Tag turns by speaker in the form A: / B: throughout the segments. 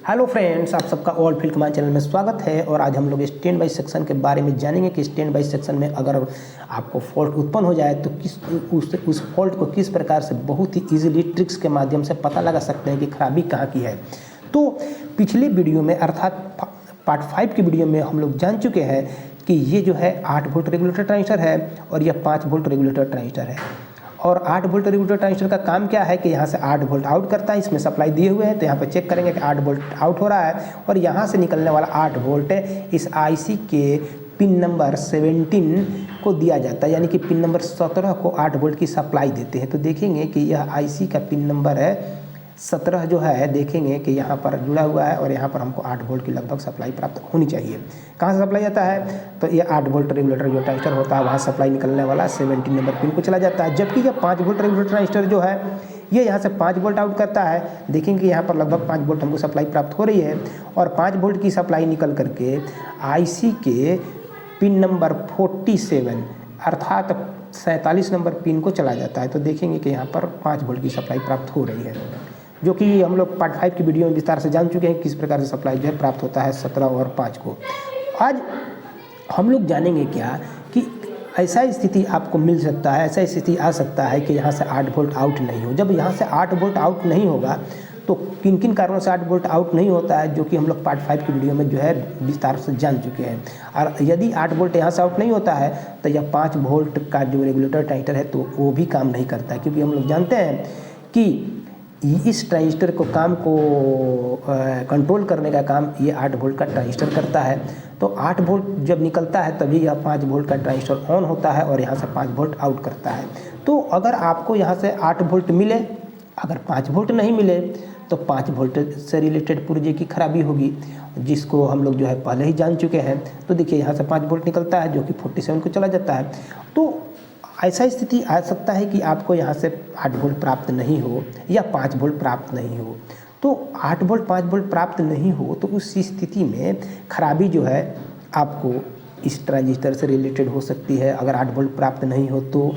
A: Hello friends, आप सबका all field command channel में स्वागत है। और आज हम लोग स्टैंड बाई सेक्शन के बारे में जानेंगे कि स्टैंड बाई सेक्शन में अगर आपको फॉल्ट उत्पन्न हो जाए तो उस फॉल्ट को किस प्रकार से बहुत ही इजीली ट्रिक्स के माध्यम से पता लगा सकते हैं कि खराबी कहाँ की है। तो पिछले वीडियो में अर्थात पार्ट 5 की वीडियो में हम लोग जान चुके हैं कि ये जो है 8 वोल्ट रेगुलेटर ट्रांजिस्टर है और यह 5 वोल्ट रेगुलेटर ट्रांजिस्टर है। और 8 वोल्ट रेगुलेटर ट्रांजिस्टर का काम क्या है कि यहाँ से 8 वोल्ट आउट करता है। इसमें सप्लाई दिए हुए हैं तो यहाँ पर चेक करेंगे कि 8 वोल्ट आउट हो रहा है और यहाँ से निकलने वाला 8 वोल्ट इस आईसी के पिन नंबर 17 को दिया जाता है, यानी कि पिन नंबर 17 को 8 वोल्ट की सप्लाई देते हैं। तो देखेंगे कि यह आईसी का पिन नंबर है 17 जो है, देखेंगे कि यहाँ पर जुड़ा हुआ है और यहाँ पर हमको 8 वोल्ट की लगभग सप्लाई प्राप्त होनी चाहिए। कहाँ से सप्लाई आता है तो ये 8 वोल्ट रेगुलेटर जो ट्रांजिस्टर होता है वहाँ सप्लाई निकलने वाला 17 नंबर पिन को चला जाता है। जबकि यह 5 वोल्ट रेगुलेटर ट्रांजिस्टर जो है ये यहाँ से 5 वोल्ट आउट करता है। देखेंगे कि यहाँ पर लगभग 5 वोल्ट हमको सप्लाई प्राप्त हो रही है और 5 वोल्ट की सप्लाई निकल करके आईसी के पिन नंबर 47 अर्थात 47 नंबर पिन को चला जाता है। तो देखेंगे कि यहाँ पर 5 वोल्ट की सप्लाई प्राप्त हो रही है, जो कि हम लोग पार्ट 5 की वीडियो में विस्तार से जान चुके हैं किस प्रकार से सप्लाई जो है प्राप्त होता है 17 और 5 को। आज हम लोग जानेंगे क्या कि ऐसा स्थिति आपको मिल सकता है, ऐसा स्थिति आ सकता है कि यहाँ से 8 वोल्ट आउट नहीं हो। जब यहाँ से 8 वोल्ट आउट नहीं होगा तो किन किन कारणों से 8 वोल्ट आउट नहीं होता है, जो कि हम लोग पार्ट 5 की वीडियो में जो है विस्तार से जान चुके हैं। और यदि 8 वोल्ट यहाँ से आउट नहीं होता है तो यह 5 वोल्ट का जो रेगुलेटर ट्रांजिस्टर है तो वो भी काम नहीं करता है, क्योंकि हम लोग जानते हैं कि इस ट्रांजिस्टर को काम को कंट्रोल करने का काम ये 8 वोल्ट का ट्रांजिस्टर करता है। तो 8 वोल्ट जब निकलता है तभी यह 5 वोल्ट का ट्रांजिस्टर ऑन होता है और यहाँ से 5 वोल्ट आउट करता है। तो अगर आपको यहाँ से 8 वोल्ट मिले, अगर 5 वोल्ट नहीं मिले तो 5 वोल्ट से रिलेटेड पुर्जे की खराबी होगी, जिसको हम लोग जो है पहले ही जान चुके हैं। तो देखिए यहाँ से 5 वोल्ट निकलता है जो कि 47 को चला जाता है। तो ऐसा स्थिति आ सकता है कि आपको यहाँ से 8 वोल्ट प्राप्त नहीं हो या 5 वोल्ट प्राप्त नहीं हो। तो 8 वोल्ट 5 वोल्ट प्राप्त नहीं हो तो उस स्थिति में खराबी जो है आपको इस ट्रांजिस्टर से रिलेटेड हो सकती है। अगर 8 वोल्ट प्राप्त नहीं हो तो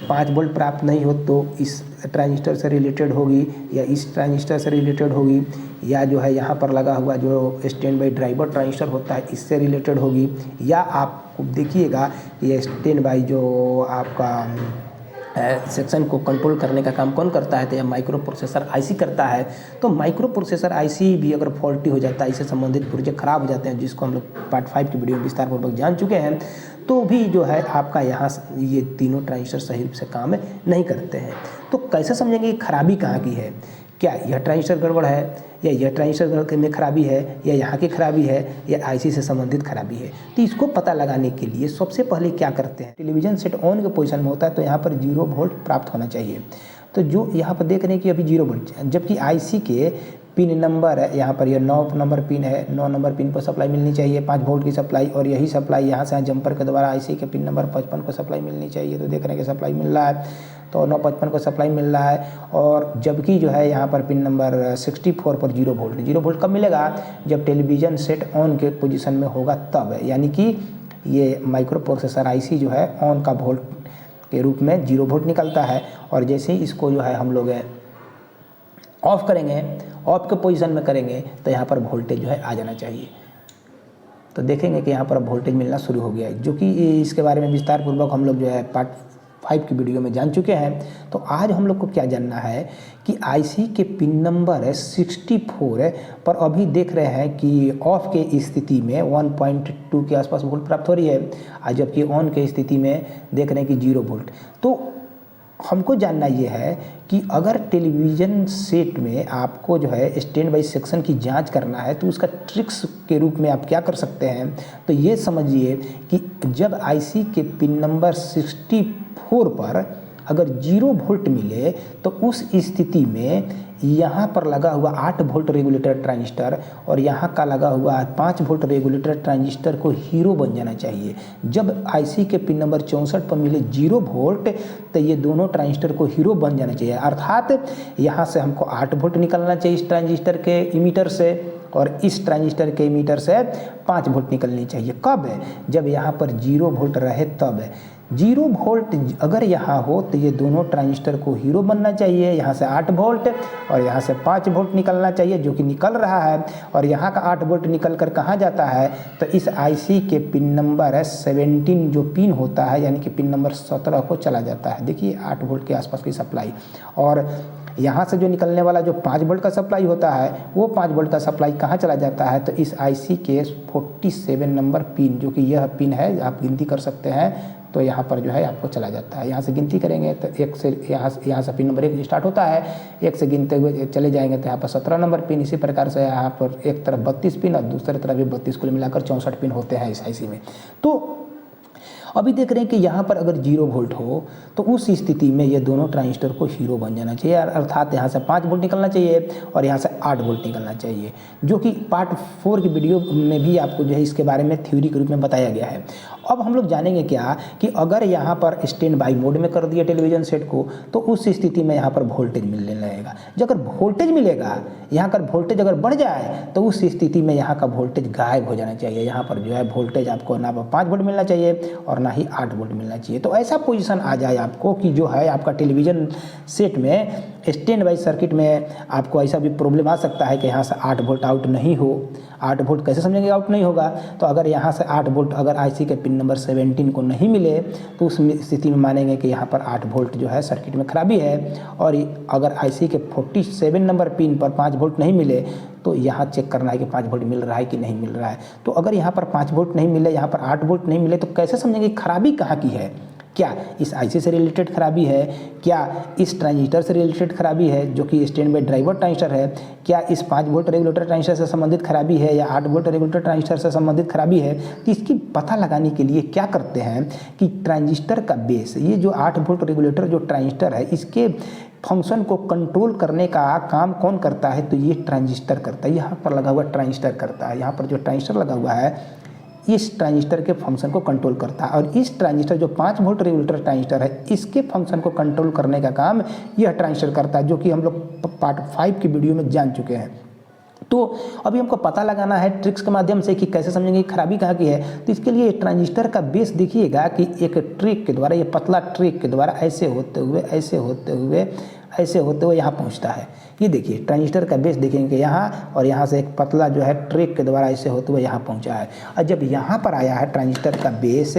A: 5 वोल्ट प्राप्त नहीं हो तो इस ट्रांजिस्टर से रिलेटेड होगी या इस ट्रांजिस्टर से रिलेटेड होगी, या जो है यहाँ पर लगा हुआ जो स्टैंड बाई ड्राइवर ट्रांजिस्टर होता है इससे रिलेटेड होगी, या आप देखिएगा ये स्टैंड बाई जो आपका सेक्शन को कंट्रोल करने का काम कौन करता है तो यह माइक्रो प्रोसेसर आईसी करता है। तो माइक्रो प्रोसेसर आईसी भी अगर फॉल्टी हो जाता है, इससे संबंधित पुर्जे खराब हो जाते हैं, जिसको हम लोग पार्ट 5 की वीडियो में विस्तारपूर्वक जान चुके हैं, तो भी जो है आपका यहाँ ये तीनों ट्रांजिस्टर सही रूप से काम नहीं करते हैं। तो कैसे समझेंगे खराबी कहाँ की है? क्या यह ट्रांजिस्टर गड़बड़ है, या यह ट्रांजिस्टर में खराबी है, या यहाँ की खराबी है, या आईसी से संबंधित खराबी है? तो इसको पता लगाने के लिए सबसे पहले क्या करते हैं, टेलीविज़न सेट ऑन के पोजीशन में होता है तो यहाँ पर 0 वोल्ट प्राप्त होना चाहिए। तो जो यहाँ पर देख रहे हैं कि अभी 0 वोल्ट, जबकि आईसी के पिन नंबर है यहाँ पर यह 9 नंबर पिन है, 9 नंबर पिन पर सप्लाई मिलनी चाहिए 5 वोल्ट की सप्लाई, और यही सप्लाई यहाँ से जंपर के द्वारा आईसी के पिन नंबर 55 को सप्लाई मिलनी चाहिए। तो देख रहे हैं कि सप्लाई मिल रहा है, तो 955 को सप्लाई मिल रहा है। और जबकि जो है यहाँ पर पिन नंबर 64 पर 0 वोल्ट, 0 वोल्ट कब मिलेगा? जब टेलीविज़न सेट ऑन के पोजीशन में होगा तब, यानी कि ये माइक्रो प्रोसेसर आईसी जो है ऑन का वोल्ट के रूप में 0 वोल्ट निकलता है। और जैसे ही इसको जो है हम लोग ऑफ करेंगे, ऑफ के पोजीशन में करेंगे तो यहाँ पर वोल्टेज जो है आ जाना चाहिए। तो देखेंगे कि यहाँ पर वोल्टेज मिलना शुरू हो गया है, जो कि इसके बारे में विस्तार पूर्वक हम लोग जो है पार्ट 5 की वीडियो में जान चुके हैं। तो आज हम लोग को क्या जानना है कि आईसी के पिन नंबर 64 पर अभी देख रहे हैं कि ऑफ के स्थिति में 1.2 के आसपास वोल्ट प्राप्त हो रही है, और जबकि ऑन के स्थिति में देख रहे हैं कि 0 वोल्ट। तो हमको जानना ये है कि अगर टेलीविज़न सेट में आपको जो है स्टैंड बाई सेक्शन की जांच करना है तो उसका ट्रिक्स के रूप में आप क्या कर सकते हैं। तो ये समझिए कि जब आईसी के पिन नंबर 64 पर अगर 0 वोल्ट मिले तो उस स्थिति में यहाँ पर लगा हुआ 8 वोल्ट रेगुलेटर ट्रांजिस्टर और यहाँ का लगा हुआ 5 वोल्ट रेगुलेटर ट्रांजिस्टर को हीरो बन जाना चाहिए। जब आईसी के पिन नंबर 64 पर मिले 0 वोल्ट तो ये दोनों ट्रांजिस्टर को हीरो बन जाना चाहिए, अर्थात यहाँ से हमको 8 वोल्ट निकलना चाहिए इस ट्रांजिस्टर के इमीटर से, और इस ट्रांजिस्टर के इमीटर से 5 वोल्ट निकलनी चाहिए। कब? जब यहाँ पर 0 वोल्ट रहे तब। 0 वोल्ट अगर यहाँ हो तो ये दोनों ट्रांजिस्टर को हीरो बनना चाहिए। यहाँ से 8 वोल्ट और यहाँ से 5 वोल्ट निकलना चाहिए, जो कि निकल रहा है। और यहाँ का 8 वोल्ट निकल कर कहाँ जाता है, तो इस आईसी के पिन नंबर 17 जो पिन होता है, यानी कि पिन नंबर 17 को चला जाता है। देखिए 8 वोल्ट के आसपास की सप्लाई। और यहाँ से जो निकलने वाला जो 5 वोल्ट का सप्लाई होता है, वो 5 वोल्ट का सप्लाई कहाँ चला जाता है, तो इस आईसी के 47 नंबर पिन, जो कि यह पिन है, आप गिनती कर सकते हैं, तो यहाँ पर जो है आपको चला जाता है। यहाँ से गिनती करेंगे तो 1 से यहाँ से पिन नंबर 1 स्टार्ट होता है, 1 से गिनते हुए चले जाएंगे तो यहाँ पर 17 नंबर पिन। इसी प्रकार से यहाँ पर एक तरफ 32 पिन और दूसरी तरफ भी 32, कुल मिलाकर 64 पिन होते हैं इस आईसी में। तो अभी देख रहे हैं कि यहाँ पर अगर 0 वोल्ट हो तो उस स्थिति में ये दोनों ट्रांजिस्टर को हीरो बन जाना चाहिए, अर्थात यहाँ से 5 वोल्ट निकलना चाहिए और यहाँ से 8 वोल्ट निकलना चाहिए, जो कि पार्ट 4 की वीडियो में भी आपको जो है इसके बारे में थ्योरी के रूप में बताया गया है। अब हम लोग जानेंगे क्या कि अगर यहाँ पर स्टैंड बाई मोड में कर दिया टेलीविजन सेट को, तो उस स्थिति में यहाँ पर वोल्टेज मिलने लगेगा। जो अगर वोल्टेज मिलेगा, यहाँ का वोल्टेज अगर बढ़ जाए तो उस स्थिति में यहाँ का वोल्टेज गायब हो जाना चाहिए। यहाँ पर जो है वोल्टेज आपको ना 5 वोल्ट मिलना चाहिए और ना ही 8 वोल्ट मिलना चाहिए। तो ऐसा पोजीशन आ जाए आपको कि जो है आपका टेलीविजन सेट में स्टैंड बाई सर्किट में आपको ऐसा भी प्रॉब्लम आ सकता है कि यहाँ से 8 वोल्ट आउट नहीं हो। 8 वोल्ट कैसे समझेंगे आउट नहीं होगा, तो अगर यहाँ से 8 वोल्ट अगर आईसी के पिन नंबर 17 को नहीं मिले तो उस स्थिति में मानेंगे कि यहाँ पर 8 वोल्ट जो है सर्किट में खराबी है। और अगर आईसी के 47 नंबर पिन पर 5 वोल्ट नहीं मिले तो यहाँ चेक करना है कि 5 वोल्ट मिल रहा है कि नहीं मिल रहा है। तो अगर यहाँ पर 5 वोल्ट नहीं मिले, यहाँ पर 8 वोल्ट नहीं मिले, तो कैसे समझेंगे खराबी कहाँ की है? क्या इस आईसी से रिलेटेड खराबी है, क्या इस ट्रांजिस्टर से रिलेटेड खराबी है जो कि स्टैंड बाई ड्राइवर ट्रांजिस्टर है, क्या इस 5 वोल्ट रेगुलेटर ट्रांजिस्टर से संबंधित खराबी है, या 8 वोल्ट रेगुलेटर ट्रांजिस्टर से संबंधित खराबी है? तो इसकी पता लगाने के लिए क्या करते हैं कि ट्रांजिस्टर का बेस, ये जो 8 वोल्ट रेगुलेटर जो ट्रांजिस्टर है, इसके फंक्शन को कंट्रोल करने का काम कौन करता है, तो ये ट्रांजिस्टर करता है। यहाँ पर लगा हुआ ट्रांजिस्टर करता है। यहाँ पर जो ट्रांजिस्टर लगा हुआ है इस ट्रांजिस्टर के फंक्शन को कंट्रोल करता है। और इस ट्रांजिस्टर जो 5 वोल्ट रेगुलेटर ट्रांजिस्टर है, इसके फंक्शन को कंट्रोल करने का काम यह ट्रांजिस्टर करता है, जो कि हम लोग पार्ट 5 की वीडियो में जान चुके हैं। तो अभी हमको पता लगाना है ट्रिक्स के माध्यम से कि कैसे समझेंगे खराबी कहाँ की है। तो इसके लिए ट्रांजिस्टर का बेस देखिएगा कि एक ट्रिक के द्वारा, ये पतला ट्रिक के द्वारा ऐसे होते हुए यहाँ पहुँचता है। ये देखिए ट्रांजिस्टर का बेस देखेंगे यहाँ, और यहाँ से एक पतला जो है ट्रिक के द्वारा ऐसे होते हुए यहाँ पहुँचा है। और जब यहाँ पर आया है ट्रांजिस्टर का बेस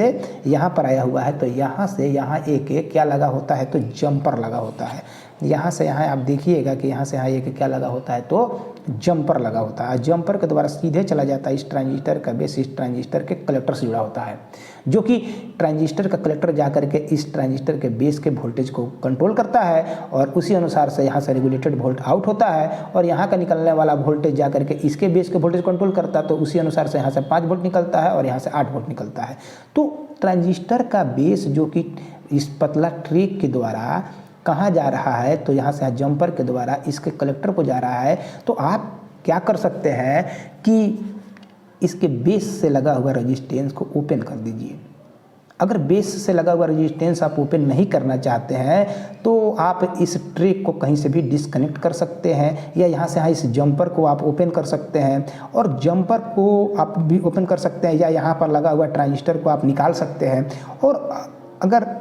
A: यहाँ पर आया हुआ है, तो यहाँ से यहाँ एक क्या लगा होता है, तो जंपर लगा होता है। यहाँ से यहाँ आप देखिएगा कि यहाँ से यहाँ एक क्या लगा होता है, तो जंपर लगा होता है। जंपर के द्वारा सीधे चला जाता है इस ट्रांजिस्टर का बेस, इस ट्रांजिस्टर के कलेक्टर से जुड़ा होता है, जो कि ट्रांजिस्टर का कलेक्टर जाकर के इस ट्रांजिस्टर के बेस के वोल्टेज को कंट्रोल करता है। और उसी अनुसार से यहाँ से रेगुलेटेड वोल्ट आउट होता है, और यहाँ का निकलने वाला वोल्टेज जाकर के इसके बेस के वोल्टेज कंट्रोल करता है। तो उसी अनुसार से यहाँ से 5 वोल्ट निकलता है और यहाँ से 8 वोल्ट निकलता है। तो ट्रांजिस्टर का बेस जो कि इस पतला ट्रिक के द्वारा कहाँ जा रहा है, तो यहाँ से जंपर के द्वारा इसके कलेक्टर को जा रहा है। तो आप क्या कर सकते हैं कि इसके बेस से लगा हुआ रेजिस्टेंस को ओपन कर दीजिए। अगर बेस से लगा हुआ रेजिस्टेंस आप ओपन नहीं करना चाहते हैं तो आप इस ट्रिक को कहीं से भी डिस्कनेक्ट कर सकते हैं, या यहाँ से इस जंपर को आप ओपन कर सकते हैं, और जंपर को आप भी ओपन कर सकते हैं, या यहाँ पर लगा हुआ ट्रांजिस्टर को आप निकाल सकते हैं। और अगर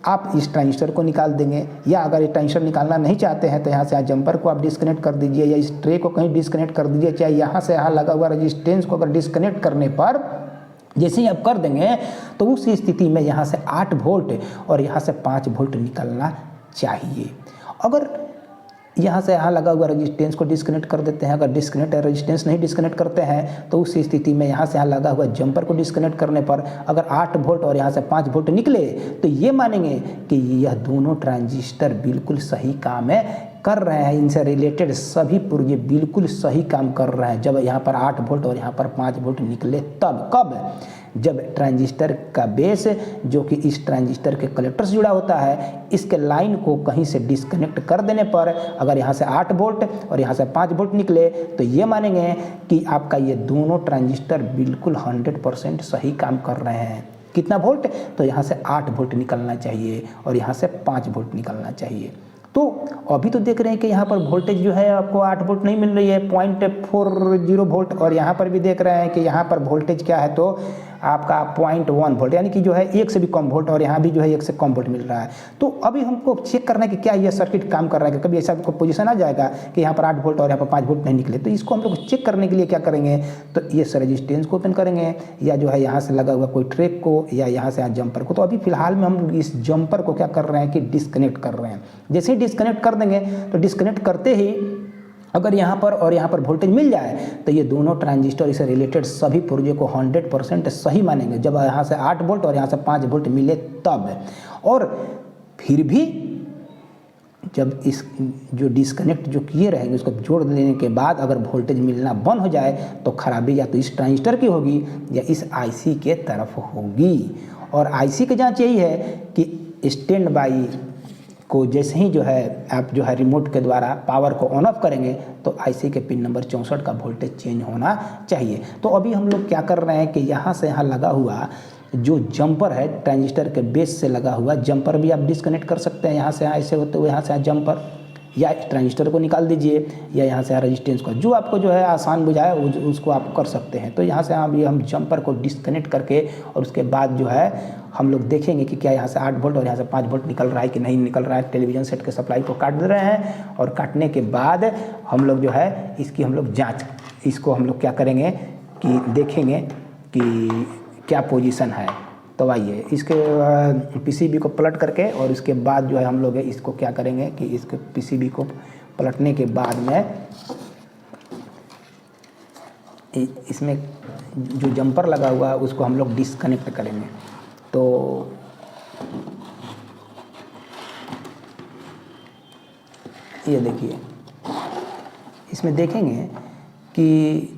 A: आप इस ट्रांजिस्टर को निकाल देंगे, या अगर ये ट्रांजिस्टर निकालना नहीं चाहते हैं तो यहाँ से जंपर को आप डिस्कनेक्ट कर दीजिए, या इस ट्रे को कहीं डिस्कनेक्ट कर दीजिए। चाहे यहाँ से यहाँ लगा हुआ रेजिस्टेंस को अगर डिस्कनेक्ट करने पर जैसे ही आप कर देंगे तो उस स्थिति में यहाँ से 8 वोल्ट और यहाँ से 5 वोल्ट निकलना चाहिए। अगर यहाँ से यहाँ लगा हुआ रेजिस्टेंस को डिस्कनेक्ट कर देते हैं, अगर डिस्कनेक्ट रेजिस्टेंस नहीं डिस्कनेक्ट करते हैं तो उस स्थिति में यहाँ से यहाँ लगा हुआ जंपर को डिस्कनेक्ट करने पर अगर 8 वोल्ट और यहाँ से 5 वोल्ट निकले तो ये मानेंगे कि यह दोनों ट्रांजिस्टर बिल्कुल सही काम कर रहे हैं, इनसे रिलेटेड सभी पुर्जे बिल्कुल सही काम कर रहे हैं। जब यहाँ पर 8 वोल्ट और यहाँ पर 5 वोल्ट निकले तब कब, जब ट्रांजिस्टर का बेस जो कि इस ट्रांजिस्टर के कलेक्टर से जुड़ा होता है, इसके लाइन को कहीं से डिस्कनेक्ट कर देने पर अगर यहाँ से 8 वोल्ट और यहाँ से 5 वोल्ट निकले तो ये मानेंगे कि आपका ये दोनों ट्रांजिस्टर बिल्कुल 100% सही काम कर रहे हैं। कितना वोल्ट, तो यहाँ से 8 वोल्ट निकलना चाहिए और यहाँ से 5 वोल्ट निकलना चाहिए। तो अभी तो देख रहे हैं कि यहाँ पर वोल्टेज जो है आपको 8 वोल्ट नहीं मिल रही है, 0.40 वोल्ट, और यहाँ पर भी देख रहे हैं कि यहाँ पर वोल्टेज क्या है, तो आपका 0.1 वोल्ट, यानी कि जो है 1 से भी कम वोल्ट, और यहाँ भी जो है 1 से कम वोल्ट मिल रहा है। तो अभी हमको चेक करना है कि क्या यह सर्किट काम कर रहा है। कभी ऐसा पोजीशन आ जाएगा कि यहाँ पर 8 वोल्ट और यहाँ पर 5 वोल्ट नहीं निकले, तो इसको हम लोग चेक करने के लिए क्या करेंगे, तो ये रेजिस्टेंस को ओपन करेंगे, या जो है यहाँ से लगा हुआ कोई ट्रैक को, या यहाँ से जंपर को। तो अभी फिलहाल में हम इस जंपर को क्या कर रहे हैं कि डिस्कनेक्ट कर रहे हैं। जैसे ही डिस्कनेक्ट कर देंगे, तो डिस्कनेक्ट करते ही अगर यहाँ पर और यहाँ पर वोल्टेज मिल जाए, तो ये दोनों ट्रांजिस्टर इससे रिलेटेड सभी पुर्जे को 100% सही मानेंगे। जब यहाँ से 8 वोल्ट और यहाँ से 5 वोल्ट मिले तब, और फिर भी जब इस जो डिस्कनेक्ट जो किए रहेंगे उसको जोड़ देने के बाद अगर वोल्टेज मिलना बंद हो जाए, तो खराबी या तो इस ट्रांजिस्टर की होगी या इस आईसी के तरफ होगी। और आईसी की जांच यही है कि स्टैंड बाई को जैसे ही जो है आप जो है रिमोट के द्वारा पावर को ऑन ऑफ करेंगे, तो आईसी के पिन नंबर 64 का वोल्टेज चेंज होना चाहिए। तो अभी हम लोग क्या कर रहे हैं कि यहाँ से यहाँ लगा हुआ जो जंपर है, ट्रांजिस्टर के बेस से लगा हुआ जंपर भी आप डिस्कनेक्ट कर सकते हैं। यहाँ से ऐसे होते हुए यहाँ से जंपर या ट्रांजिस्टर को निकाल दीजिए, या यहाँ से रेजिस्टेंस को, जो आपको जो है आसान बुझाए उसको आप कर सकते हैं। तो यहाँ से अभी हम जंपर को डिस्कनेक्ट करके, और उसके बाद जो है हम लोग देखेंगे कि क्या यहाँ से 8 वोल्ट और यहाँ से 5 वोल्ट निकल रहा है कि नहीं निकल रहा है। टेलीविज़न सेट के सप्लाई को काट दे रहे हैं, और काटने के बाद हम लोग जो है इसकी हम लोग जाँच, इसको हम लोग क्या करेंगे कि देखेंगे कि क्या पोजीशन है। तो आइए इसके पीसीबी को पलट करके, और इसके बाद जो है हम लोग इसको क्या करेंगे कि इसके पीसीबी को पलटने के बाद में इसमें जो जंपर लगा हुआ है उसको हम लोग डिस्कनेक्ट करेंगे। तो ये देखिए, इसमें देखेंगे कि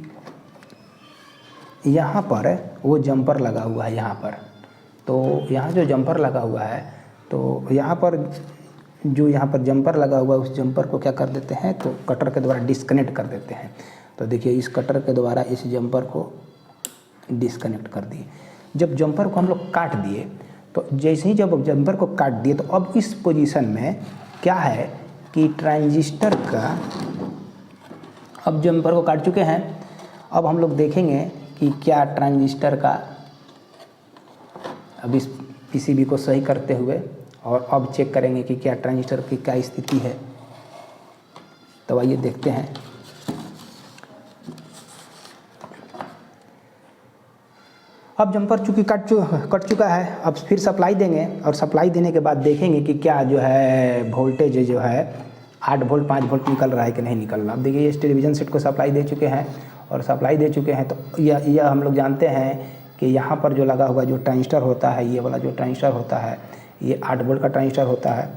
A: यहाँ पर वो जंपर लगा हुआ है यहाँ पर। तो यहाँ जो जंपर लगा हुआ है, तो यहाँ पर जो यहाँ पर जंपर लगा हुआ है, उस जंपर को क्या कर देते हैं, तो कटर के द्वारा डिस्कनेक्ट कर देते हैं। तो देखिए इस कटर के द्वारा इस जंपर को डिस्कनेक्ट कर दिए। जब जंपर को हम लोग काट दिए, तो जैसे ही जब जंपर को काट दिए, तो अब इस पोजीशन में क्या है कि ट्रांजिस्टर का, अब जंपर को काट चुके हैं, अब हम लोग देखेंगे कि क्या ट्रांजिस्टर का, अब इस पीसीबी को सही करते हुए, और अब चेक करेंगे कि क्या ट्रांजिस्टर की क्या स्थिति है। तो आइए देखते हैं। अब जंपर चूँकि कट चुका है, अब फिर सप्लाई देंगे, और सप्लाई देने के बाद देखेंगे कि क्या जो है वोल्टेज जो है 8 वोल्ट 5 वोल्ट निकल रहा है कि नहीं निकल रहा। अब देखिए इस टेलीविज़न सेट को सप्लाई दे चुके हैं, और सप्लाई दे चुके हैं। तो यह हम लोग जानते हैं कि यहाँ पर जो लगा हुआ जो ट्रांजिस्टर होता है, ये वाला जो ट्रांजिस्टर होता है, ये 8 वोल्ट का ट्रांजिस्टर होता है।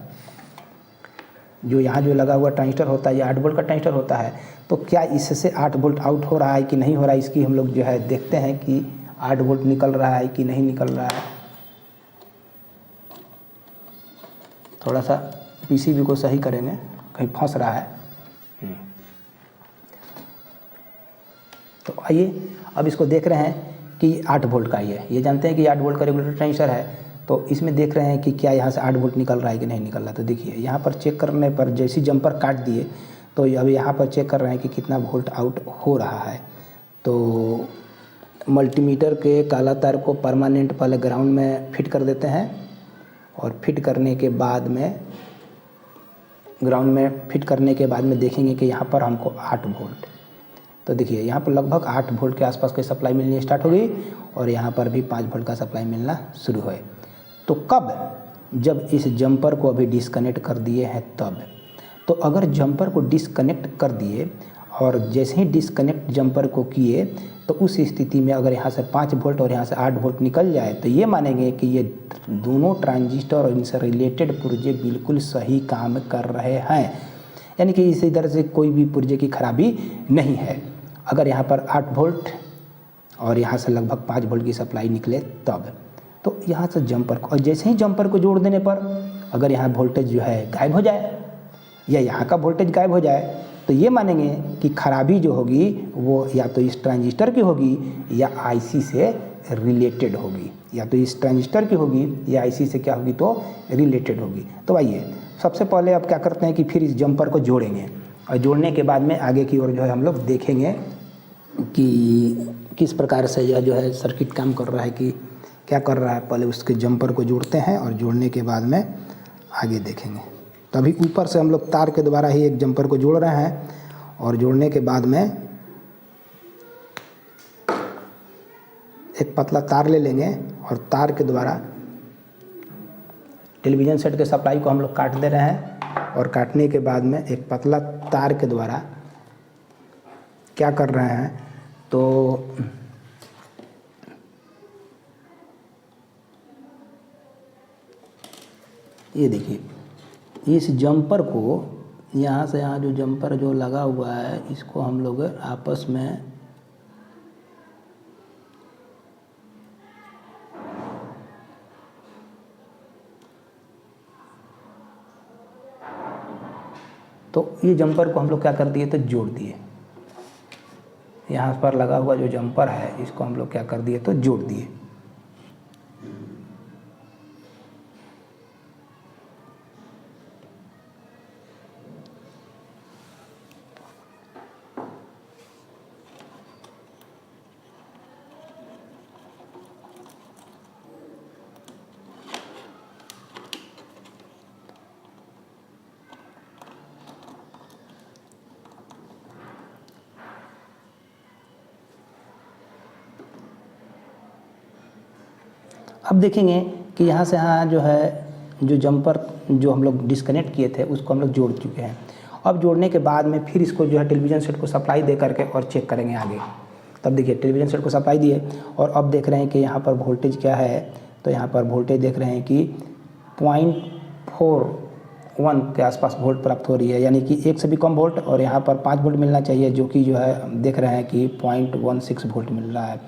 A: जो यहाँ जो लगा हुआ ट्रांजिस्टर होता है, ये 8 वोल्ट का ट्रांजिस्टर होता है। तो क्या इससे 8 वोल्ट आउट हो रहा है कि नहीं हो रहा है, इसकी हम लोग जो है देखते हैं कि 8 वोल्ट निकल रहा है कि नहीं निकल रहा है। थोड़ा सा पीसीबी को सही करेंगे, कहीं फंस रहा है। तो आइए अब इसको देख रहे हैं कि 8 वोल्ट का ये जानते हैं कि 8 वोल्ट का रेगुलेटर ट्रांजिस्टर है। तो इसमें देख रहे हैं कि क्या यहाँ से 8 वोल्ट निकल रहा है कि नहीं निकल रहा है। तो देखिए यहाँ पर चेक करने पर जैसे जंपर काट दिए, तो अब यहाँ पर चेक कर रहे हैं कि कितना वोल्ट आउट हो रहा है। तो मल्टीमीटर के काला तार को परमानेंट पहले ग्राउंड में फिट कर देते हैं, और फिट करने के बाद में ग्राउंड में फिट करने के बाद में देखेंगे कि यहाँ पर हमको 8 वोल्ट, तो देखिए यहाँ पर लगभग 8 वोल्ट के आसपास की सप्लाई मिलनी स्टार्ट हो गई, और यहाँ पर भी 5 वोल्ट का सप्लाई मिलना शुरू हुए। तो कब, जब इस जंपर को अभी डिस्कनेक्ट कर दिए हैं तब। तो अगर जंपर को डिस्कनेक्ट कर दिए, और जैसे ही डिस्कनेक्ट जंपर को किए, तो उस स्थिति में अगर यहाँ से 5 वोल्ट और यहाँ से 8 वोल्ट निकल जाए, तो ये मानेंगे कि ये दोनों ट्रांजिस्टर और इनसे रिलेटेड पुर्जे बिल्कुल सही काम कर रहे हैं, यानी कि इसी तरह से कोई भी पुर्जे की खराबी नहीं है। अगर यहाँ पर 8 वोल्ट और यहाँ से लगभग 5 वोल्ट की सप्लाई निकले तब, तो यहाँ से जंपर को, और जैसे ही जंपर को जोड़ देने पर अगर यहाँ वोल्टेज जो है गायब हो जाए, या यहाँ का वोल्टेज गायब हो जाए, तो ये मानेंगे कि खराबी जो होगी वो या तो इस ट्रांजिस्टर की होगी या आईसी से रिलेटेड होगी, या तो इस ट्रांजिस्टर की होगी या IC से क्या होगी तो रिलेटेड होगी। तो आइए सबसे पहले अब क्या करते हैं कि फिर इस जम्पर को जोड़ेंगे, और जोड़ने के बाद में आगे की ओर जो है हम लोग देखेंगे कि किस प्रकार से यह जो है सर्किट काम कर रहा है, कि क्या कर रहा है। पहले उसके जम्पर को जोड़ते हैं और जोड़ने के बाद में आगे देखेंगे। तो अभी ऊपर से हम लोग तार के द्वारा ही एक जम्पर को जोड़ रहे हैं, और जोड़ने के बाद में एक पतला तार ले लेंगे और तार के द्वारा टेलीविज़न सेट के सप्लाई को हम लोग काट दे रहे हैं। और काटने के बाद में एक पतला तार के द्वारा क्या कर रहे हैं तो ये देखिए, इस जम्पर को यहाँ से यहाँ जो जम्पर जो लगा हुआ है, इसको हम लोग आपस में तो ये जम्पर को हम लोग क्या कर दिए तो जोड़ दिए। यहाँ पर लगा हुआ जो जम्पर है इसको हम लोग क्या कर दिए तो जोड़ दिए। अब देखेंगे कि यहाँ से यहाँ जो है जो जम्पर जो हम लोग डिस्कनेक्ट किए थे उसको हम लोग जोड़ चुके हैं। अब जोड़ने के बाद में फिर इसको जो है टेलीविज़न सेट को सप्लाई दे करके और चेक करेंगे आगे। तब देखिए टेलीविज़न सेट को सप्लाई दिए और अब देख रहे हैं कि यहाँ पर वोल्टेज क्या है, तो यहाँ पर वोल्टेज देख रहे हैं कि 0.41 के आसपास वोल्ट प्राप्त हो रही है, यानी कि 1 से भी कम वोल्ट, और यहाँ पर 5 वोल्ट मिलना चाहिए, जो कि जो है देख रहे हैं कि 0.16 वोल्ट मिल रहा है।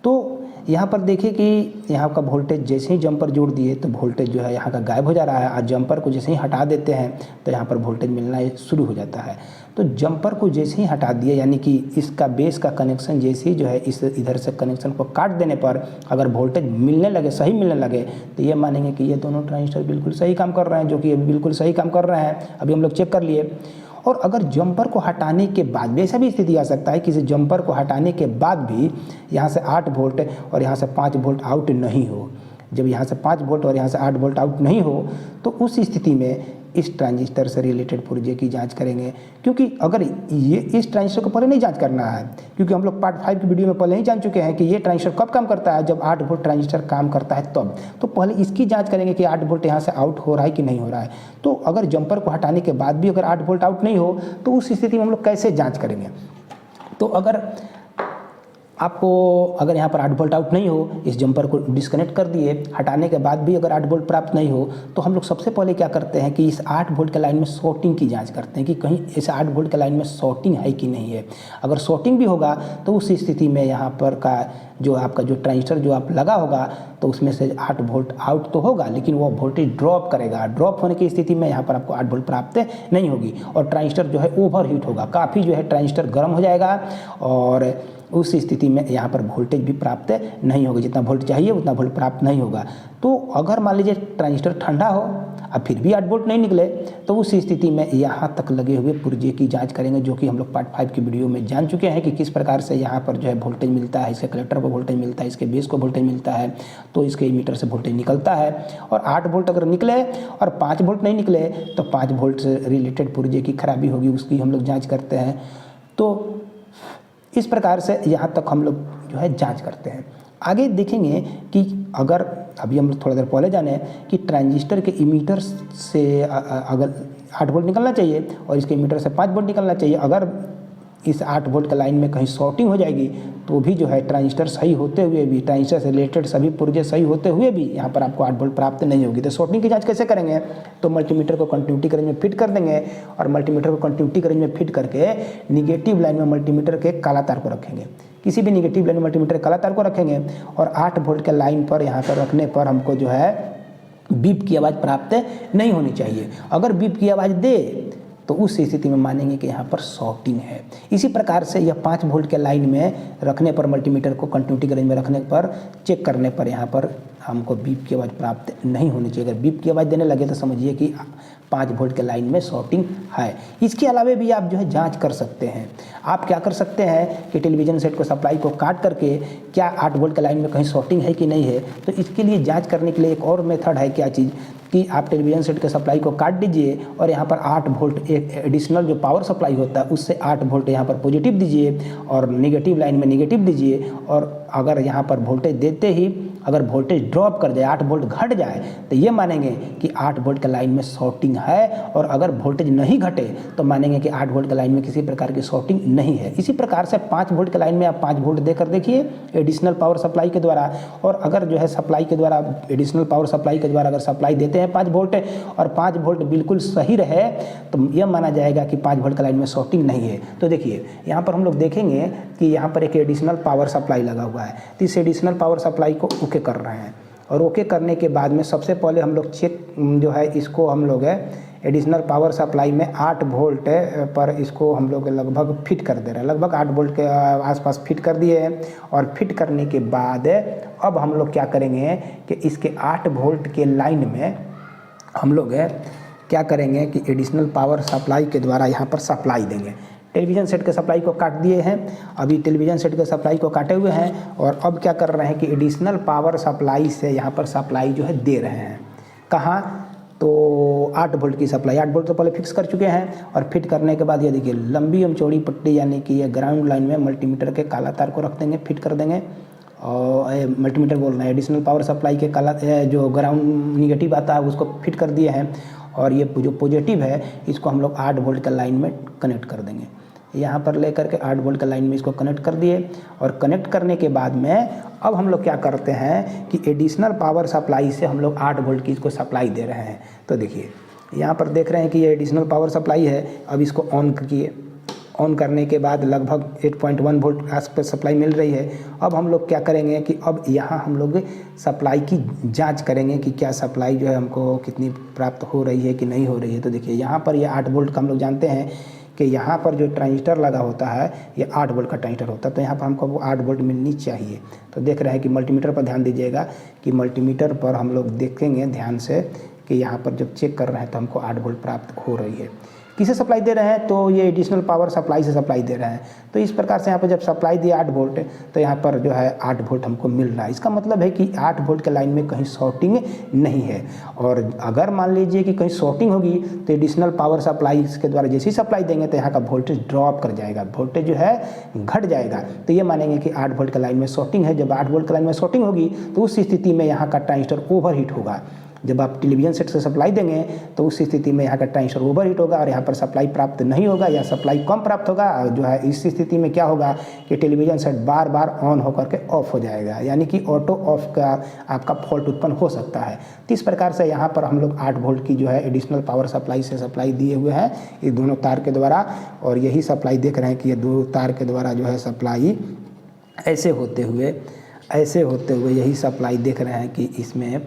A: तो यहाँ पर देखिए कि यहाँ का वोल्टेज जैसे ही जम्पर जोड़ दिए तो वोल्टेज जो है यहाँ का गायब हो जा रहा है, और जम्पर को जैसे ही हटा देते हैं तो यहाँ पर वोल्टेज मिलना शुरू हो जाता है। तो जम्पर को जैसे ही हटा दिए, यानी कि इसका बेस का कनेक्शन जैसे ही जो है इस इधर से कनेक्शन को काट देने पर अगर वोल्टेज मिलने लगे, सही मिलने लगे, तो ये मानेंगे कि ये दोनों ट्रांजिस्टर बिल्कुल सही काम कर रहे हैं, जो कि अभी बिल्कुल सही काम कर रहे हैं। अभी हम लोग चेक कर लिए। और अगर जम्पर को हटाने के बाद भी ऐसा भी स्थिति आ सकता है कि इस जम्पर को हटाने के बाद भी यहाँ से 8 वोल्ट और यहाँ से 5 वोल्ट आउट नहीं हो। जब यहाँ से 5 वोल्ट और यहाँ से 8 वोल्ट आउट नहीं हो तो उस स्थिति में इस ट्रांजिस्टर से रिलेटेड पुर्जे की जांच करेंगे। क्योंकि अगर ये इस ट्रांजिस्टर को पहले नहीं जांच करना है, क्योंकि हम लोग पार्ट 5 की वीडियो में पहले ही जान चुके हैं कि ये ट्रांजिस्टर कब काम करता है, जब 8 वोल्ट ट्रांजिस्टर काम करता है तब। तो पहले इसकी जांच करेंगे कि 8 वोल्ट यहाँ से आउट हो रहा है कि नहीं हो रहा है। तो अगर जम्पर को हटाने के बाद भी अगर 8 वोल्ट आउट नहीं हो तो उस स्थिति में हम लोग कैसे जाँच करेंगे। तो अगर अगर यहाँ पर 8 वोल्ट आउट नहीं हो, इस जम्पर को डिस्कनेक्ट कर दिए, हटाने के बाद भी अगर 8 वोल्ट प्राप्त नहीं हो, तो हम लोग सबसे पहले क्या करते हैं कि इस 8 वोल्ट के लाइन में शॉर्टिंग की जांच करते हैं कि कहीं इस 8 वोल्ट के लाइन में शॉर्टिंग है कि नहीं है। अगर शॉर्टिंग भी होगा तो उस स्थिति में यहाँ पर का जो आपका जो ट्रांजिस्टर जो आप लगा होगा तो उसमें से 8 वोल्ट आउट तो होगा, लेकिन वो वोल्टेज ड्रॉप करेगा। ड्रॉप होने की स्थिति में यहाँ पर आपको 8 वोल्ट प्राप्त नहीं होगी और ट्रांजिस्टर जो है ओवर हीट होगा, काफ़ी जो है ट्रांजिस्टर गर्म हो जाएगा और उस स्थिति में यहाँ पर वोल्टेज भी प्राप्त नहीं होगा। जितना वोल्ट चाहिए उतना वोल्ट प्राप्त नहीं होगा। तो अगर मान लीजिए ट्रांजिस्टर ठंडा हो अब फिर भी 8 वोल्ट नहीं निकले तो उस स्थिति में यहाँ तक लगे हुए पुर्जे की जांच करेंगे, जो कि हम लोग पार्ट 5 की वीडियो में जान चुके हैं कि किस प्रकार से यहाँ पर जो है वोल्टेज मिलता है, इसके कलेक्टर को वोल्टेज मिलता है, इसके बेस को वोल्टेज मिलता है, तो इसके मीटर से वोल्टेज निकलता है। और 8 वोल्ट अगर निकले और 5 वोल्ट नहीं निकले तो 5 वोल्ट से रिलेटेड पुर्जे की खराबी होगी, उसकी हम लोग जाँच करते हैं। तो इस प्रकार से यहाँ तक हम लोग जो है जांच करते हैं। आगे देखेंगे कि अगर अभी हम लोग थोड़ा देर पहले जाने कि ट्रांजिस्टर के इमीटर से अगर 8 वोल्ट निकलना चाहिए और इसके इमीटर से 5 वोल्ट निकलना चाहिए। अगर इस 8 वोल्ट के लाइन में कहीं शॉर्टिंग हो जाएगी तो भी जो है ट्रांजिस्टर सही होते हुए भी, ट्रांजिस्टर से रिलेटेड सभी पुर्जे सही होते हुए भी यहाँ पर आपको 8 वोल्ट प्राप्त नहीं होगी। तो शॉर्टिंग की जांच कैसे करेंगे, तो मल्टीमीटर को कंटिन्यूटी के रेंज में फिट कर देंगे और मल्टीमीटर को कंटिन्यूटी के रेंज में फिट करके निगेटिव लाइन में मल्टीमीटर के काला तार को रखेंगे। किसी भी निगेटिव लाइन में मल्टीमीटर काला तार को रखेंगे और 8 वोल्ट के लाइन पर यहाँ पर रखने पर हमको जो है बीप की आवाज़ प्राप्त नहीं होनी चाहिए। अगर बीप की आवाज़ दे तो उस स्थिति में मानेंगे कि यहाँ पर शॉर्टिंग है। इसी प्रकार से यह 5 वोल्ट के लाइन में रखने पर, मल्टीमीटर को कंटिन्यूटी के रेंज में रखने पर, चेक करने पर यहाँ पर हमको बीप की आवाज़ प्राप्त नहीं होनी चाहिए। अगर बीप की आवाज़ देने लगे तो समझिए कि 5 वोल्ट के लाइन में शॉर्टिंग है। इसके अलावा भी आप जो है जांच कर सकते हैं। आप क्या कर सकते हैं कि टेलीविज़न सेट को सप्लाई को काट करके क्या 8 वोल्ट के लाइन में कहीं शॉर्टिंग है कि नहीं है। तो इसके लिए जांच करने के लिए एक और मेथड है, क्या चीज़ कि आप टेलीविज़न सेट के सप्लाई को काट दीजिए और यहाँ पर 8 वोल्ट एक एडिशनल जो पावर सप्लाई होता है उससे 8 वोल्ट यहाँ पर पॉजिटिव दीजिए और नेगेटिव लाइन में नेगेटिव दीजिए। और अगर यहाँ पर वोल्टेज देते ही अगर वोल्टेज ड्रॉप कर जाए, 8 वोल्ट घट जाए, तो ये मानेंगे कि 8 वोल्ट के लाइन में शॉर्टिंग है। और अगर वोल्टेज नहीं घटे तो मानेंगे कि 8 वोल्ट के लाइन में किसी प्रकार की शॉर्टिंग नहीं है। इसी प्रकार से 5 वोल्ट के लाइन में आप 5 वोल्ट देकर देखिए एडिशनल पावर सप्लाई के द्वारा। और अगर जो है सप्लाई के द्वारा, एडिशनल पावर सप्लाई के द्वारा अगर सप्लाई देते हैं 5 वोल्ट और 5 वोल्ट बिल्कुल सही रहे तो यह माना जाएगा कि 5 वोल्ट के लाइन में शॉर्टिंग नहीं है। तो देखिए यहाँ पर हम लोग देखेंगे कि यहाँ पर एक एडिशनल पावर सप्लाई लगा हुआ है। तो इस एडिशनल पावर सप्लाई को ओके कर रहे हैं और ओके करने के बाद में सबसे पहले हम लोग चेक जो है इसको हम लोग एडिशनल पावर सप्लाई में 8 वोल्ट पर इसको हम लोग लगभग फिट कर दे रहे हैं। लगभग 8 वोल्ट के आसपास फिट कर दिए हैं। और फिट करने के बाद अब हम लोग क्या करेंगे कि इसके 8 वोल्ट के लाइन में हम लोग क्या करेंगे कि एडिशनल पावर सप्लाई के द्वारा यहाँ पर सप्लाई देंगे। टेलीविज़न सेट के सप्लाई को काट दिए हैं, अभी टेलीविज़न सेट के सप्लाई को काटे हुए हैं और अब क्या कर रहे हैं कि एडिशनल पावर सप्लाई से यहाँ पर सप्लाई जो है दे रहे हैं। कहाँ? तो 8 वोल्ट की सप्लाई, 8 वोल्ट तो पहले फिक्स कर चुके हैं। और फिट करने के बाद ये देखिए लंबी एवं चौड़ी पट्टी यानी कि ये ग्राउंड लाइन में मल्टीमीटर के काला तार को रख देंगे, फिट कर देंगे। और मल्टीमीटर बोल रहे हैं, एडिशनल पावर सप्लाई के काला जो ग्राउंड निगेटिव आता है उसको फिट कर दिए हैं। और ये जो पॉजिटिव है इसको हम लोग 8 वोल्ट के लाइन में कनेक्ट कर देंगे। यहाँ पर लेकर के 8 वोल्ट के लाइन में इसको कनेक्ट कर दिए। और कनेक्ट करने के बाद में अब हम लोग क्या करते हैं कि एडिशनल पावर सप्लाई से हम लोग 8 वोल्ट की इसको सप्लाई दे रहे हैं। तो देखिए यहाँ पर देख रहे हैं कि ये एडिशनल पावर सप्लाई है। अब इसको ऑन किए, ऑन करने के बाद लगभग 8.1 वोल्ट आसपास सप्लाई मिल रही है। अब हम लोग क्या करेंगे कि अब यहाँ हम लोग सप्लाई की जांच करेंगे कि क्या सप्लाई जो है हमको कितनी प्राप्त हो रही है कि नहीं हो रही है। तो देखिए यहाँ पर ये 8 वोल्ट का हम लोग जानते हैं कि यहाँ पर जो ट्रांजिस्टर लगा होता है ये 8 वोल्ट का ट्रांजिस्टर होता है। तो यहाँ पर हमको वो 8 वोल्ट मिलनी चाहिए। तो देख रहे हैं कि मल्टीमीटर पर ध्यान दीजिएगा कि मल्टीमीटर पर हम लोग देखेंगे ध्यान से कि यहाँ पर जब चेक कर रहे हैं तो हमको 8 वोल्ट प्राप्त हो रही है। किसे सप्लाई दे रहे हैं? तो ये एडिशनल पावर सप्लाई से सप्लाई दे रहे हैं। तो इस प्रकार से यहाँ पर जब सप्लाई दिया 8 वोल्ट तो यहाँ पर जो है 8 वोल्ट हमको मिल रहा है। इसका मतलब है कि 8 वोल्ट के लाइन में कहीं शॉर्टिंग नहीं है। और अगर मान लीजिए कि कहीं शॉर्टिंग होगी तो एडिशनल पावर सप्लाई के द्वारा जैसे ही सप्लाई देंगे तो यहाँ का वोल्टेज ड्रॉप कर जाएगा, वोल्टेज जो है घट जाएगा। तो ये मानेंगे कि 8 वोल्ट के लाइन में शॉर्टिंग है। जब 8 वोल्ट के लाइन में शॉर्टिंग होगी तो उस स्थिति में यहाँ का ट्रांजिस्टर ओवरहीट होगा। जब आप टेलीविज़न सेट से सप्लाई देंगे तो उस स्थिति में यहाँ का ट्रांजिस्टर ओवरहीट होगा और यहाँ पर सप्लाई प्राप्त नहीं होगा या सप्लाई कम प्राप्त होगा। जो है इस स्थिति में क्या होगा कि television set bar bar on होकर के ऑफ हो जाएगा, यानी कि ऑटो ऑफ का आपका फॉल्ट उत्पन्न हो सकता है। तो इस प्रकार से यहाँ पर हम लोग 8 वोल्ट की जो है एडिशनल पावर सप्लाई से सप्लाई दिए हुए हैं ये दोनों तार के द्वारा। और यही सप्लाई देख रहे हैं कि ये 2 तार के द्वारा जो है सप्लाई ऐसे होते हुए यही सप्लाई देख रहे हैं कि इसमें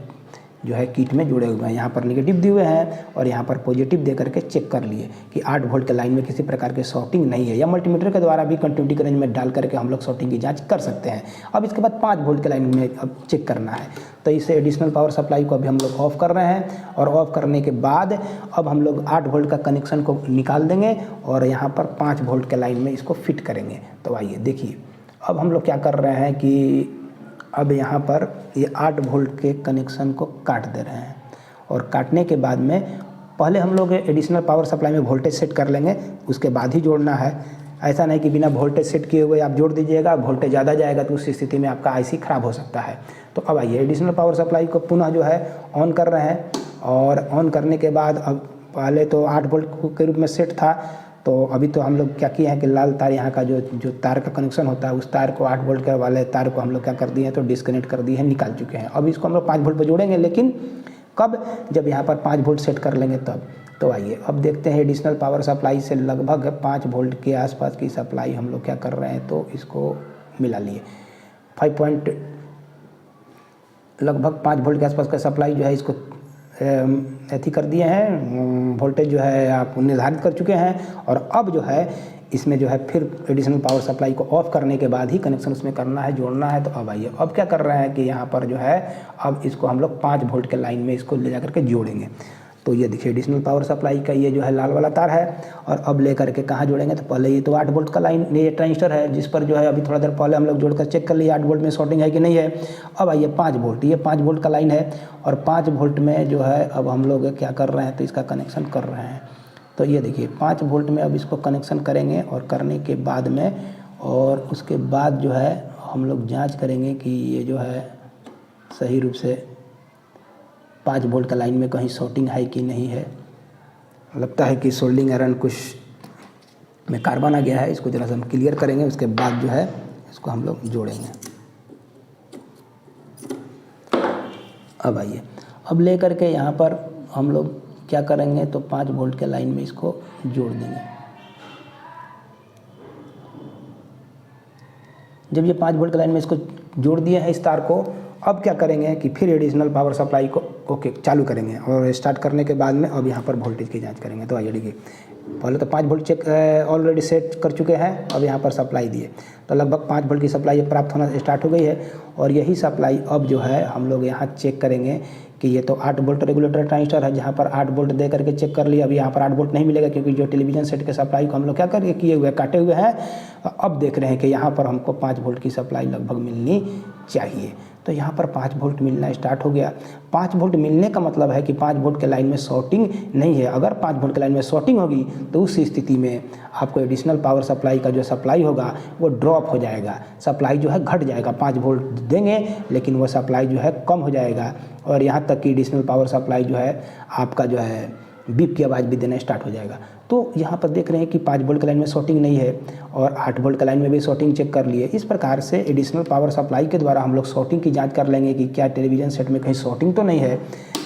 A: जो है किट में जुड़े हुए हैं। यहाँ पर नेगेटिव दिए हुए हैं और यहाँ पर पॉजिटिव दे करके चेक कर लिए कि 8 वोल्ट के लाइन में किसी प्रकार के शॉर्टिंग नहीं है। या मल्टीमीटर के द्वारा भी कंटिन्यूटी के रेंज में डाल करके हम लोग शॉर्टिंग की जांच कर सकते हैं। अब इसके बाद 5 वोल्ट के लाइन में अब चेक करना है। तो इसे एडिशनल पावर सप्लाई को अभी हम लोग ऑफ कर रहे हैं और ऑफ करने के बाद अब हम लोग 8 वोल्ट का कनेक्शन को निकाल देंगे और यहाँ पर 5 वोल्ट के लाइन में इसको फिट करेंगे। तो आइए देखिए अब हम लोग क्या कर रहे हैं कि अब यहाँ पर ये 8 वोल्ट के कनेक्शन को काट दे रहे हैं। और काटने के बाद में पहले हम लोग एडिशनल पावर सप्लाई में वोल्टेज सेट कर लेंगे, उसके बाद ही जोड़ना है। ऐसा नहीं कि बिना वोल्टेज सेट किए हुए आप जोड़ दीजिएगा, वोल्टेज ज़्यादा जाएगा तो उस स्थिति में आपका आईसी ख़राब हो सकता है। तो अब आइए एडिशनल पावर सप्लाई को पुनः जो है ऑन कर रहे हैं। और ऑन करने के बाद अब पहले तो 8 वोल्ट के रूप में सेट था, तो अभी तो हम लोग क्या किए हैं कि लाल तार यहाँ का जो तार का कनेक्शन होता है उस तार को 8 वोल्ट के वाले तार को हम लोग क्या कर दिए हैं तो डिस्कनेक्ट कर दिए हैं, निकाल चुके हैं। अब इसको हम लोग 5 वोल्ट पर जोड़ेंगे, लेकिन कब? जब यहाँ पर 5 वोल्ट सेट कर लेंगे तब। तो आइए अब देखते हैं एडिशनल पावर सप्लाई से लगभग 5 वोल्ट के आसपास की सप्लाई हम लोग क्या कर रहे हैं तो इसको मिला लिए। लगभग 5 वोल्ट के आसपास का सप्लाई जो है इसको अथी कर दिए हैं, वोल्टेज जो है आप निर्धारित कर चुके हैं। और अब जो है इसमें जो है फिर एडिशनल पावर सप्लाई को ऑफ करने के बाद ही कनेक्शन उसमें करना है, जोड़ना है। तो अब आइए अब क्या कर रहे हैं कि यहाँ पर जो है अब इसको हम लोग 5 वोल्ट के लाइन में इसको ले जा करके जोड़ेंगे। तो ये देखिए एडिशनल पावर सप्लाई का ये जो है लाल वाला तार है। और अब ले करके कहाँ जोड़ेंगे, तो पहले ये तो 8 वोल्ट का लाइन, ये ट्रांजिस्टर है जिस पर जो है अभी थोड़ा देर पहले हम लोग जोड़कर चेक कर लिए 8 वोल्ट में शॉर्टिंग है कि नहीं है। अब आइए 5 वोल्ट, ये 5 वोल्ट का लाइन है और 5 वोल्ट में जो है अब हम लोग क्या कर रहे हैं, तो इसका कनेक्शन कर रहे हैं। तो ये देखिए 5 वोल्ट में अब इसको कनेक्शन करेंगे और करने के बाद में और उसके बाद जो है हम लोग जांच करेंगे कि ये जो है सही रूप से 5 वोल्ट का लाइन में कहीं शॉर्टिंग है कि नहीं है। लगता है कि सोल्डिंग आयरन कुछ में कार्बन आ गया है, इसको जरा सा हम क्लियर करेंगे, उसके बाद जो है इसको हम लोग जोड़ेंगे। अब आइए अब ले करके यहाँ पर हम लोग क्या करेंगे, तो 5 वोल्ट के लाइन में इसको जोड़ देंगे। जब ये 5 वोल्ट के लाइन में इसको जोड़ दिए हैं इस तार को, अब क्या करेंगे कि फिर एडिशनल पावर सप्लाई को चालू करेंगे और स्टार्ट करने के बाद में अब यहाँ पर वोल्टेज की जांच करेंगे। तो आइए देखिए पहले तो 5 वोल्ट चेक ऑलरेडी सेट कर चुके हैं, अब यहाँ पर सप्लाई दिए तो लगभग 5 वोल्ट की सप्लाई प्राप्त होना स्टार्ट हो गई है। और यही सप्लाई अब जो है हम लोग यहाँ चेक करेंगे कि ये तो 8 वोल्ट रेगुलेटर ट्रांजिस्टर है जहाँ पर 8 वोल्ट दे करके चेक कर लिया। अब यहाँ पर 8 वोल्ट नहीं मिलेगा क्योंकि जो टेलीविज़न सेट के सप्लाई को हम लोग क्या कर किए हुए काटे हुए हैं। अब देख रहे हैं कि यहाँ पर हमको 5 वोल्ट की सप्लाई लगभग मिलनी चाहिए। तो यहाँ पर 5 वोल्ट मिलना स्टार्ट हो गया। 5 वोल्ट मिलने का मतलब है कि 5 वोल्ट के लाइन में शॉर्टिंग नहीं है। अगर 5 वोल्ट के लाइन में शॉर्टिंग होगी तो उस स्थिति में आपको एडिशनल पावर सप्लाई का जो सप्लाई होगा वो ड्रॉप हो जाएगा, सप्लाई जो है घट जाएगा। 5 वोल्ट देंगे लेकिन वो सप्लाई जो है कम हो जाएगा और यहाँ तक कि एडिशनल पावर सप्लाई जो है आपका जो है बीप की आवाज़ भी देना स्टार्ट हो जाएगा। तो यहाँ पर देख रहे हैं कि 5 वोल्ट के लाइन में शॉर्टिंग नहीं है और 8 वोल्ट के लाइन में भी शॉर्टिंग चेक कर लिए। इस प्रकार से एडिशनल पावर सप्लाई के द्वारा हम लोग शॉर्टिंग की जांच कर लेंगे कि क्या टेलीविज़न सेट में कहीं शॉर्टिंग तो नहीं है,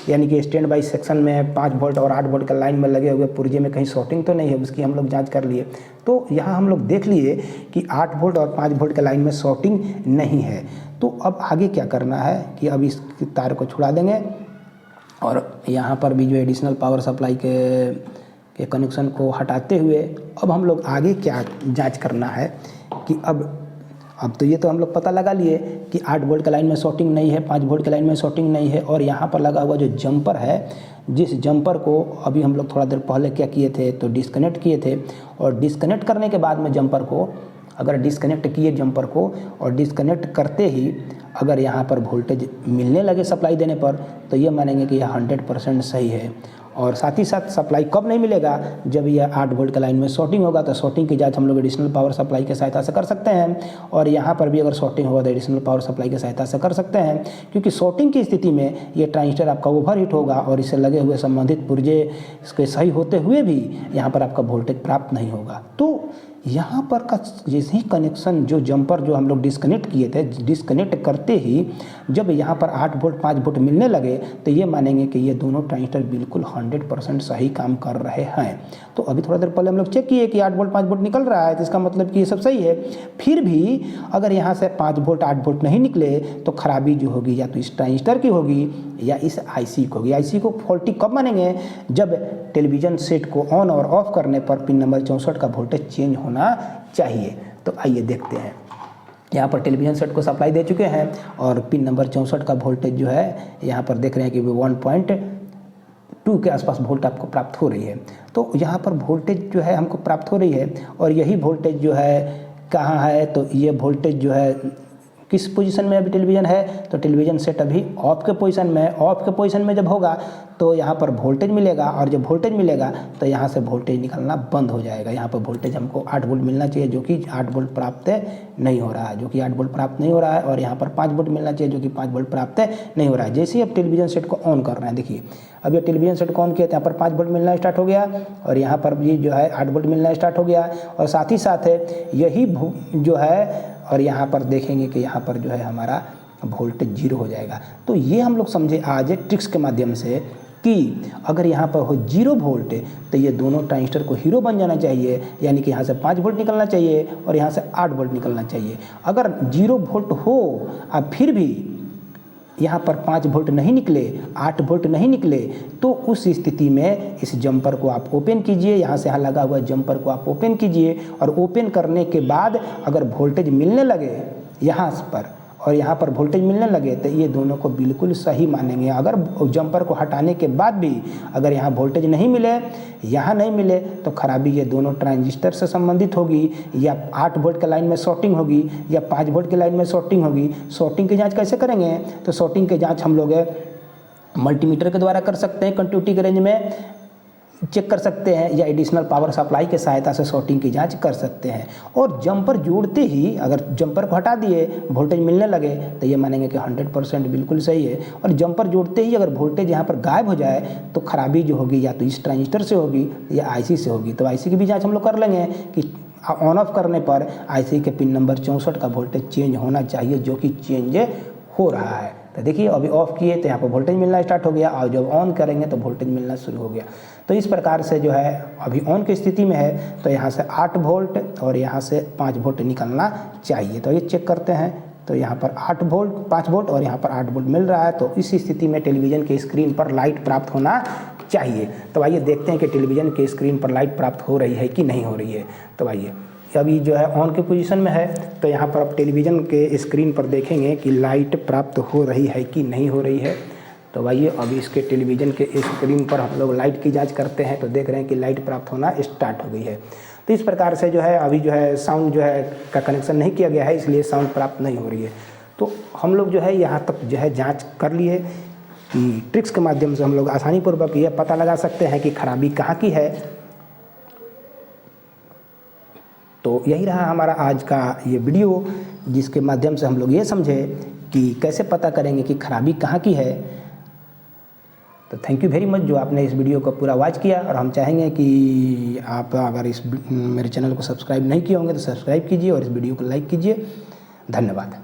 A: यानी कि स्टैंड बाई सेक्शन में 5 वोल्ट और 8 वोल्ट के लाइन में लगे हुए पुर्जे में कहीं शॉर्टिंग तो नहीं है, उसकी हम लोग जाँच कर लिए। तो यहाँ हम लोग देख लिए कि 8 वोल्ट और 5 वोल्ट के लाइन में शॉर्टिंग नहीं है। तो अब आगे क्या करना है कि अब इस तार को छुड़ा देंगे और यहाँ पर भी जो एडिशनल पावर सप्लाई के कनेक्शन को हटाते हुए अब हम लोग आगे क्या जांच करना है कि अब तो ये तो हम लोग पता लगा लिए कि 8 वोल्ट के लाइन में शॉर्टिंग नहीं है, 5 वोल्ट के लाइन में शॉर्टिंग नहीं है। और यहाँ पर लगा हुआ जो जंपर है, जिस जंपर को अभी हम लोग थोड़ा देर पहले क्या किए थे तो डिस्कनेक्ट किए थे और डिस्कनेक्ट करने के बाद में जंपर को अगर डिस्कनेक्ट किए जंपर को और डिस्कनेक्ट करते ही अगर यहाँ पर वोल्टेज मिलने लगे सप्लाई देने पर तो ये मानेंगे कि यह 100% सही है। और साथ ही साथ सप्लाई कब नहीं मिलेगा, जब यह 8 वोल्ट के लाइन में शॉर्टिंग होगा। तो शॉर्टिंग की जांच हम लोग एडिशनल पावर सप्लाई की सहायता से कर सकते हैं और यहाँ पर भी अगर शॉर्टिंग होगा तो एडिशनल पावर सप्लाई की सहायता से कर सकते हैं, क्योंकि शॉर्टिंग की स्थिति में ये ट्रांजिस्टर आपका ओवरहीट होगा और इससे लगे हुए संबंधित पुर्जे इसके सही होते हुए भी यहाँ पर आपका वोल्टेज प्राप्त नहीं होगा। तो यहाँ पर का जैसे ही कनेक्शन जो जंपर जो हम लोग डिस्कनेक्ट किए थे, डिस्कनेक्ट करते ही जब यहाँ पर 8 वोल्ट 5 वोल्ट मिलने लगे तो ये मानेंगे कि ये दोनों ट्रांजिस्टर बिल्कुल 100% सही काम कर रहे हैं। तो अभी थोड़ा देर पहले हम लोग चेक किए कि 8 वोल्ट 5 वोल्ट निकल रहा है, तो इसका मतलब कि ये सब सही है। फिर भी अगर यहाँ से 5 वोल्ट 8 वोल्ट नहीं निकले तो खराबी जो होगी या तो इस ट्रांजिस्टर की होगी या इस आईसी को होगी। आईसी को फॉल्टी कब मानेंगे, जब टेलीविज़न सेट को ऑन और ऑफ करने पर पिन नंबर 64 का वोल्टेज चेंज होना चाहिए। तो आइए देखते हैं, यहाँ पर टेलीविज़न सेट को सप्लाई दे चुके हैं और पिन नंबर 64 का वोल्टेज जो है यहाँ पर देख रहे हैं कि 1.2 के आसपास वोल्ट आपको प्राप्त हो रही है। तो यहाँ पर वोल्टेज जो है हमको प्राप्त हो रही है और यही वोल्टेज जो है कहाँ है, तो ये वोल्टेज जो है किस पोजीशन में अभी टेलीविज़न है, तो टेलीविज़न सेट अभी ऑफ के पोजीशन में है। ऑफ के पोजीशन में जब होगा तो यहाँ पर वोल्टेज मिलेगा और जब वोल्टेज मिलेगा तो यहाँ से वोल्टेज निकलना बंद हो जाएगा। यहाँ पर वोल्टेज हमको 8 वोल्ट मिलना चाहिए जो कि 8 वोल्ट प्राप्त नहीं हो रहा है, जो कि 8 वोल्ट प्राप्त नहीं हो रहा है। और यहाँ पर 5 वोल्ट मिलना चाहिए जो कि 5 वोल्ट प्राप्त नहीं हो रहा है। जैसे ही अब टेलीविज़न सेट को ऑन कर रहे हैं, देखिए अब ये टेलीविज़न सेट को ऑन किया तो यहाँ पर 5 वोल्ट मिलना स्टार्ट हो गया और यहाँ पर भी जो है 8 वोल्ट मिलना स्टार्ट हो गया। और साथ ही साथ यही जो है और यहाँ पर देखेंगे कि यहाँ पर जो है हमारा वोल्टेज 0 हो जाएगा। तो ये हम लोग समझे आज ट्रिक्स के माध्यम से कि अगर यहाँ पर हो 0 वोल्ट तो ये दोनों ट्रांजिस्टर को हीरो बन जाना चाहिए, यानी कि यहाँ से 5 वोल्ट निकलना चाहिए और यहाँ से 8 वोल्ट निकलना चाहिए। अगर 0 वोल्ट हो अब फिर भी यहाँ पर 5 वोल्ट नहीं निकले, 8 वोल्ट नहीं निकले, तो उस स्थिति में इस जंपर को आप ओपन कीजिए। यहाँ से यहाँ लगा हुआ जंपर को आप ओपन कीजिए और ओपन करने के बाद अगर वोल्टेज मिलने लगे यहाँ पर और यहाँ पर वोल्टेज मिलने लगे तो ये दोनों को बिल्कुल सही मानेंगे। अगर जंपर को हटाने के बाद भी अगर यहाँ वोल्टेज नहीं मिले, यहाँ नहीं मिले, तो खराबी ये दोनों ट्रांजिस्टर से संबंधित होगी, या 8 वोल्ट के लाइन में शॉर्टिंग होगी या 5 वोल्ट के लाइन में शॉर्टिंग होगी। शॉर्टिंग की जांच कैसे करेंगे? तो शॉर्टिंग की जांच हम लोग मल्टीमीटर के द्वारा कर सकते हैं, कंटिन्यूटी के रेंज में चेक कर सकते हैं, या एडिशनल पावर सप्लाई की सहायता से शॉर्टिंग की जांच कर सकते हैं। और जंपर जोड़ते ही अगर जंपर को हटा दिए, वोल्टेज मिलने लगे, तो ये मानेंगे कि 100% बिल्कुल सही है। और जंपर जोड़ते ही अगर वोल्टेज यहाँ पर गायब हो जाए तो खराबी जो होगी या तो इस ट्रांजिस्टर से होगी या आईसी से होगी। तो आईसी की भी जाँच हम लोग कर लेंगे कि ऑन ऑफ करने पर आईसी के पिन नंबर 64 का वोल्टेज चेंज होना चाहिए, जो कि चेंज हो रहा है। तो देखिए अभी ऑफ किए तो यहाँ पर वोल्टेज मिलना स्टार्ट हो गया, और जब ऑन करेंगे तो वोल्टेज मिलना शुरू हो गया। तो इस प्रकार से जो है अभी ऑन की स्थिति में है, तो यहाँ से 8 वोल्ट और यहाँ से 5 वोल्ट निकलना चाहिए। तो ये चेक करते हैं, तो यहाँ पर 8 वोल्ट 5 वोल्ट और यहाँ पर 8 वोल्ट मिल रहा है। तो इस स्थिति में टेलीविज़न की स्क्रीन पर लाइट प्राप्त होना चाहिए। तो आइए देखते हैं कि टेलीविज़न की स्क्रीन पर लाइट प्राप्त हो रही है कि नहीं हो रही है। तो आइए अभी जो है ऑन के पोजीशन में है, तो यहाँ पर आप टेलीविज़न के स्क्रीन पर देखेंगे कि लाइट प्राप्त हो रही है कि नहीं हो रही है। तो आइए अभी इसके टेलीविज़न के स्क्रीन पर हम लोग लाइट की जांच करते हैं, तो देख रहे हैं कि लाइट प्राप्त होना स्टार्ट हो गई है। तो इस प्रकार से जो है अभी जो है साउंड जो है का कनेक्शन नहीं किया गया है, इसलिए साउंड प्राप्त नहीं हो रही है। तो हम लोग जो है यहाँ तक जो है जाँच कर लिए कि ट्रिक्स के माध्यम से हम लोग आसानीपूर्वक यह पता लगा सकते हैं कि खराबी कहाँ की है। तो यही रहा हमारा आज का ये वीडियो, जिसके माध्यम से हम लोग ये समझे कि कैसे पता करेंगे कि खराबी कहाँ की है। तो थैंक यू वेरी मच जो आपने इस वीडियो को पूरा वॉच किया, और हम चाहेंगे कि आप अगर इस मेरे चैनल को सब्सक्राइब नहीं किए होंगे तो सब्सक्राइब कीजिए और इस वीडियो को लाइक कीजिए। धन्यवाद।